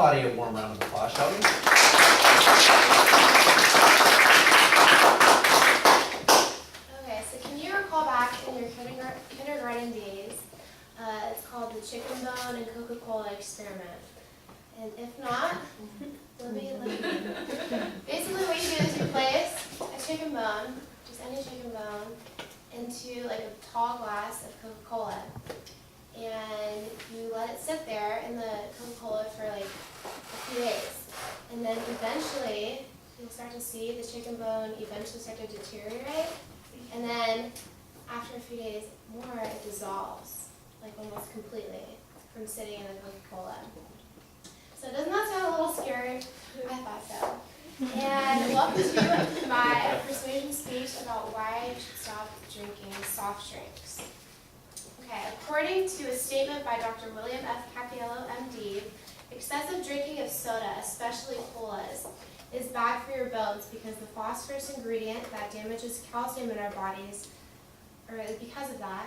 Claudia a warm round of applause, shall we? Okay, so can you recall back in your kindergarten days, it's called the chicken bone and Coca-Cola experiment. And if not, let me basically what you do is you place a chicken bone, just any chicken bone, into like a tall glass of Coca-Cola. And you let it sit there in the Coca-Cola for like a few days. And then eventually, you'll start to see the chicken bone eventually start to deteriorate. And then after a few days more, it dissolves, like almost completely, from sitting in the Coca-Cola. So doesn't that sound a little scary? I thought so. And welcome to my persuasion speech about why you should stop drinking soft drinks. Okay, according to a statement by Dr. William F. Cappiello, MD, excessive drinking of soda, especially colas, is bad for your bones because the phosphorus ingredient that damages calcium in our bodies, or because of that,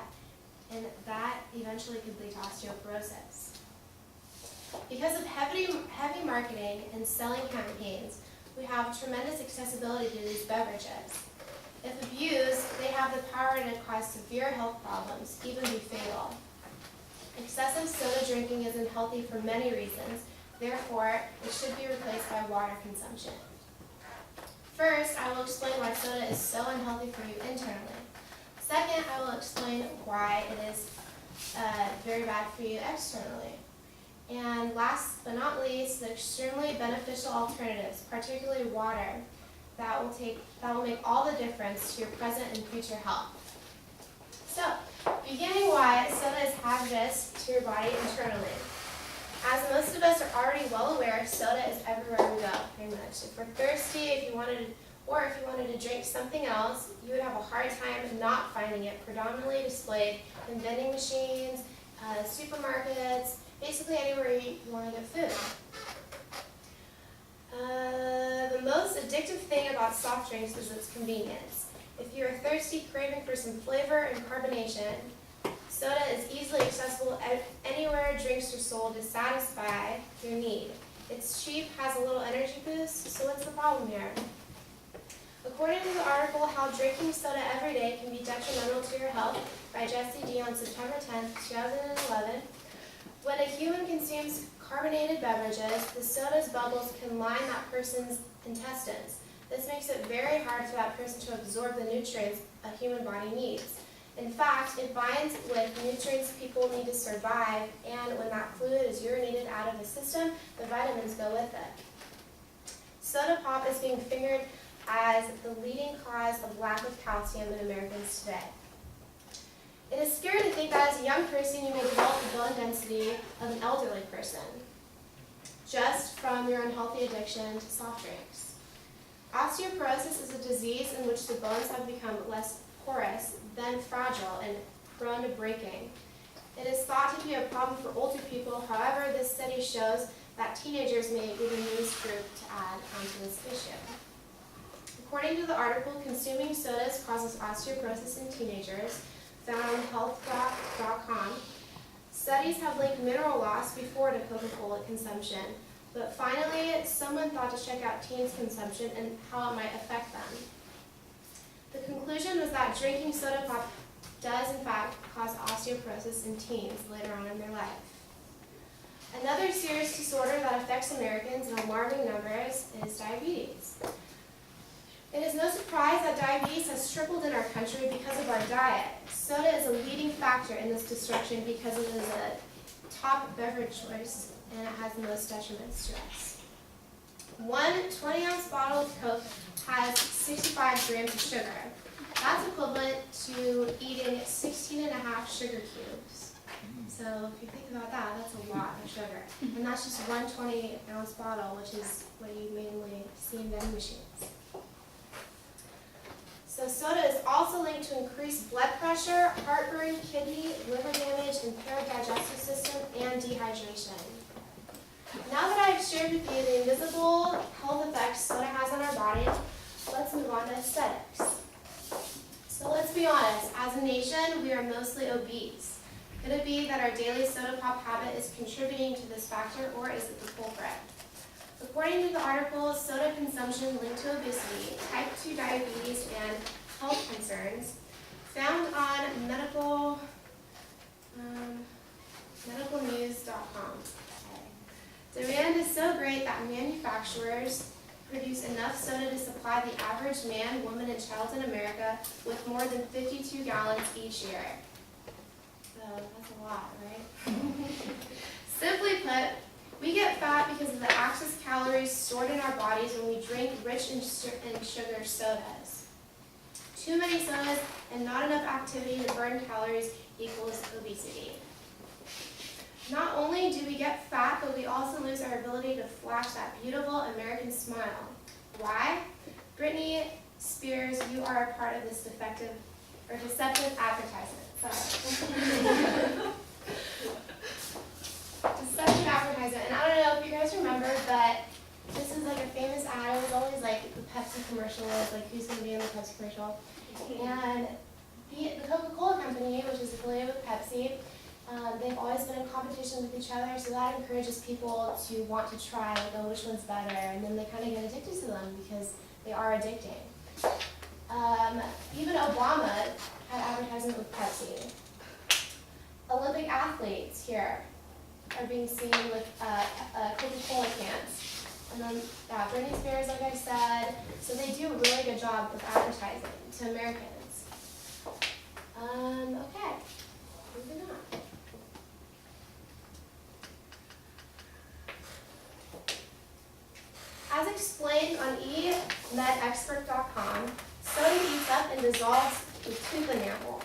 and that eventually could lead to osteoporosis. Because of heavy marketing and selling campaigns, we have tremendous accessibility to these beverages. If abused, they have the power to cause severe health problems, even be fatal. Excessive soda drinking is unhealthy for many reasons. Therefore, it should be replaced by water consumption. First, I will explain why soda is so unhealthy for you internally. Second, I will explain why it is very bad for you externally. And last but not least, the extremely beneficial alternatives, particularly water, that will make all the difference to your present and future health. So, beginning why soda is hazardous to your body internally. As most of us are already well aware, soda is everywhere we go, pretty much. If we're thirsty, if you wanted to drink something else, you would have a hard time not finding it predominantly displayed in vending machines, supermarkets, basically anywhere you want to get food. The most addictive thing about soft drinks is its convenience. If you are thirsty, craving for some flavor and carbonation, soda is easily accessible anywhere drinks are sold to satisfy your need. It's cheap, has a little energy boost, so what's the problem here? According to the article, How Drinking Soda Every Day Can Be Detrimental to Your Health by Jesse D. on September 10, 2011, when a human consumes carbonated beverages, the soda's bubbles can line that person's intestines. This makes it very hard for that person to absorb the nutrients a human body needs. In fact, it binds with nutrients people need to survive, and when that fluid is urinated out of the system, the vitamins go with it. Soda pop is being fingered as the leading cause of lack of calcium in Americans today. It is scary to think that as a young person you may develop the bone density of an elderly person, just from your unhealthy addiction to soft drinks. Osteoporosis is a disease in which the bones have become less porous, then fragile, and prone to breaking. It is thought to be a problem for older people. However, this study shows that teenagers may be the newest group to add onto this issue. According to the article, Consuming Sodas Causes Osteoporosis in Teenagers, found on health.com, studies have linked mineral loss before to Coca-Cola consumption, but finally someone thought to check out teens' consumption and how it might affect them. The conclusion was that drinking soda pop does in fact cause osteoporosis in teens later on in their life. Another serious disorder that affects Americans in alarming numbers is diabetes. It is no surprise that diabetes has tripled in our country because of our diet. Soda is a leading factor in this destruction because it is a top beverage choice and it has the most detriments to us. One 20-ounce bottle of Coke has 65 grams of sugar. That's equivalent to eating 16 and a half sugar cubes. So if you think about that, that's a lot of sugar. And that's just one 20-ounce bottle, which is what you mainly see in vending machines. So soda is also linked to increased blood pressure, heartburn, kidney, liver damage, impaired digestive system, and dehydration. Now that I've shared with you the invisible health effects soda has on our body, let's move on to aesthetics. So let's be honest, as a nation, we are mostly obese. Could it be that our daily soda pop habit is contributing to this factor, or is it the culprit? According to the article, soda consumption linked to obesity, type 2 diabetes, and health concerns, found on medicalnews.com. Demand is so great that manufacturers produce enough soda to supply the average man, woman, and child in America with more than 52 gallons each year. So that's a lot, right? Simply put, we get fat because of the excess calories stored in our bodies when we drink rich in sugar sodas. Too many sodas and not enough activity to burn calories equals obesity. Not only do we get fat, but we also lose our ability to flash that beautiful American smile. Why? Britney Spears, you are a part of this deceptive advertisement. Deceptive advertisement. And I don't know if you guys remember, but this is like a famous ad. It was always like the Pepsi commercial, like who's going to be in the Pepsi commercial. And the Coca-Cola company, which is affiliated with Pepsi, they've always been in competition with each other, so that encourages people to want to try, like, oh, which one's better, and then they kind of get addicted to them because they are addicting. Even Obama had advertisement with Pepsi. Olympic athletes here are being seen with Coca-Cola cans. And then, yeah, Britney Spears, like I said, so they do a really good job with advertising to Americans. Okay, moving on. As explained on emedexpert.com, soda eats up and dissolves with tooth enamel.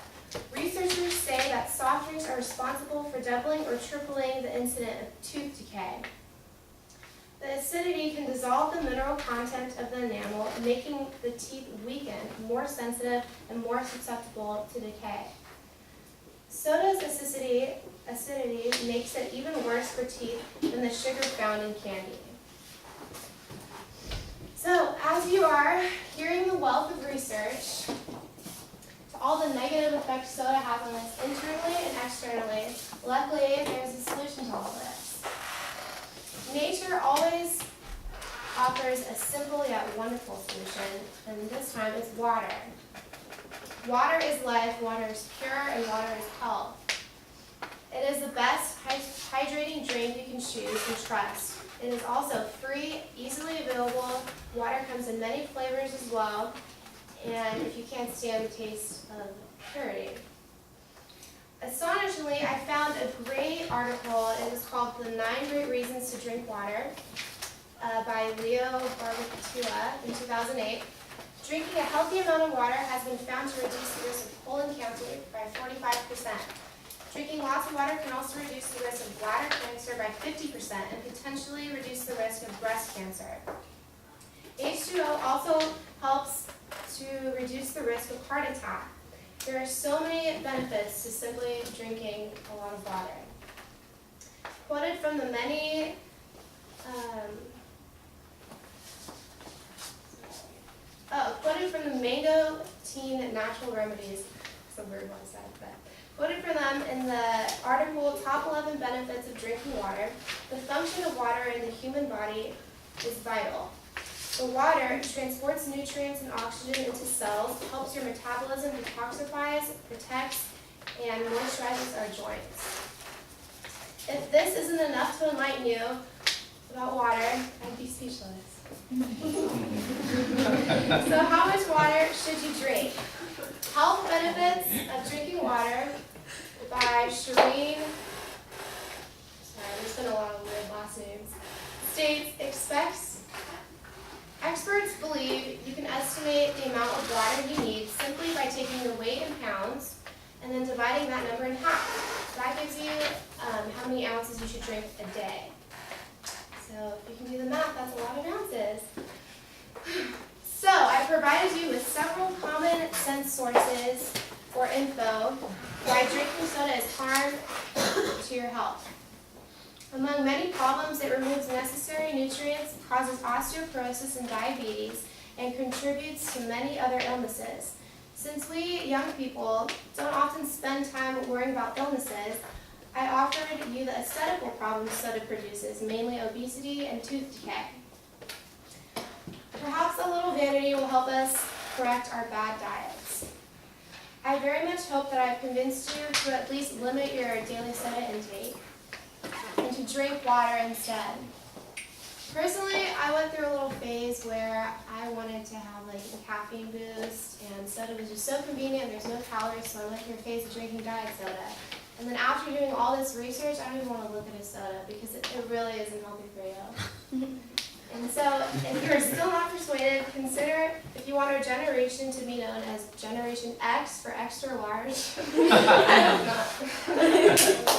Researchers say that soft drinks are responsible for doubling or tripling the incidence of tooth decay. The acidity can dissolve the mineral content of the enamel, making the teeth weaken, more sensitive, and more susceptible to decay. Soda's acidity makes it even worse for teeth than the sugar found in candy. So, as you are hearing the wealth of research to all the negative effects soda has on us internally and externally, luckily there's a solution to all this. Nature always offers a simple yet wonderful solution, and this time it's water. Water is life, water is pure, and water is health. It is the best hydrating drink you can choose and trust. It is also free, easily available. Water comes in many flavors as well, and if you can't stand the taste of purity. Astonishingly, I found a great article. It was called The 9 Great Reasons to Drink Water by Leo Barbatua in 2008. Drinking a healthy amount of water has been found to reduce the risk of colon cancer by 45%. Drinking lots of water can also reduce the risk of bladder cancer by 50% and potentially reduce the risk of breast cancer. H2O also helps to reduce the risk of heart attack. There are so many benefits to simply drinking a lot of water. Quoted from the many Mango Teen Natural Remedies. It's a weird one said, but quoted from them in the article, Top 11 Benefits of Drinking Water. The function of water in the human body is vital. The water transports nutrients and oxygen into cells, helps your metabolism, detoxifies, protects, and moisturizes our joints. If this isn't enough to enlighten you about water, I'd be speechless. So how much water should you drink? Health Benefits of Drinking Water by Shireen, there's been a lot of weird last names, states, experts believe you can estimate the amount of water you need simply by taking the weight in pounds and then dividing that number in half. That gives you how many ounces you should drink a day. So if you can do the math, that's a lot of ounces. So I provided you with several common sense sources for info why drinking soda is harm to your health. Among many problems, it removes necessary nutrients, causes osteoporosis and diabetes, and contributes to many other illnesses. Since we young people don't often spend time worrying about illnesses, I offered you the aesthetical problems soda produces, mainly obesity and tooth decay. Perhaps a little vanity will help us correct our bad diets. I very much hope that I've convinced you to at least limit your daily soda intake and to drink water instead. Personally, I went through a little phase where I wanted to have like a caffeine boost, and soda was just so convenient, there's no calories, so I went through a phase of drinking diet soda. And then after doing all this research, I don't even want to look at a soda because it really isn't healthy for you. And so, if you're still not persuaded, consider if you want our generation to be known as Generation X for extra large. I hope not.